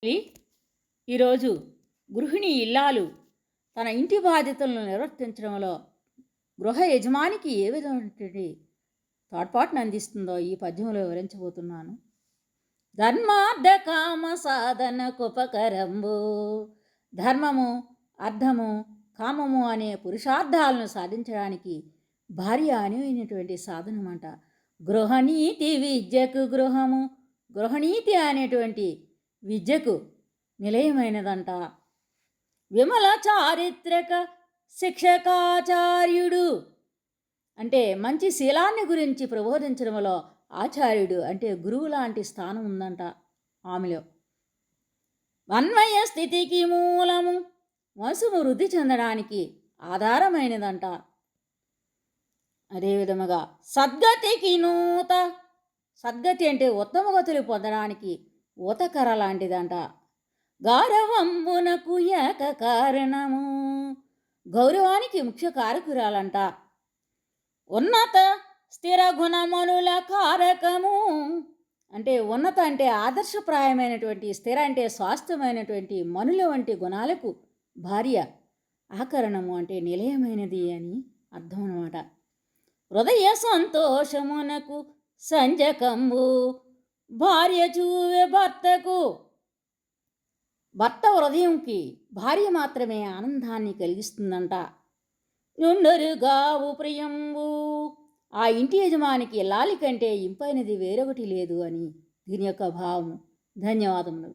తల్లి, ఈరోజు గృహిణి ఇల్లాలు తన ఇంటి బాధ్యతలను నిర్వర్తించడంలో గృహ యజమానికి ఏ విధమైనటువంటి తోడ్పాటును అందిస్తుందో ఈ పద్యంలో వివరించబోతున్నాను. ధర్మార్థ కామ సాధనకుపకరంబు. ధర్మము, అర్థము, కామము అనే పురుషార్థాలను సాధించడానికి భార్య అనువైనటువంటి సాధనమంట. గృహనీతి విద్యకు గృహము, గృహనీతి అనేటువంటి విద్యకు నిలయమైనదంట. విమల చారిత్రక శిక్షకాచార్యుడు అంటే మంచి శీలాన్ని గురించి ప్రబోధించడంలో ఆచార్యుడు అంటే గురువు లాంటి స్థానం ఉందంట ఆమెలో. అన్వయ స్థితికి మూలము, మనసుము వృద్ధి చెందడానికి ఆధారమైనదంట. అదేవిధముగా సద్గతికి నూత, సద్గతి అంటే ఉత్తమ గతులు పొందడానికి ఊతకర లాంటిదంట. గౌరవంబునకు ఏక కారణము, గౌరవానికి ముఖ్య కారకురాలంట. ఉన్నత స్థిర గుణమనుల కారకము అంటే ఉన్నత అంటే ఆదర్శప్రాయమైనటువంటి, స్థిర అంటే స్వాస్థ్యమైనటువంటి మనుల వంటి గుణాలకు భార్య ఆకరణము అంటే నిలయమైనది అని అర్థం అన్నమాట. హృదయ సంతోషమునకు సంజకంబు, భార్య చూవే భర్తకు, భర్త హృదయంకి భార్య మాత్రమే ఆనందాన్ని కలిగిస్తుందంట. నుండరుగావు ప్రియంబు, ఆ ఇంటి యజమానికి లాలి కంటే ఇంపైనది వేరొకటి లేదు అని దీని యొక్క భావము. ధన్యవాదములు.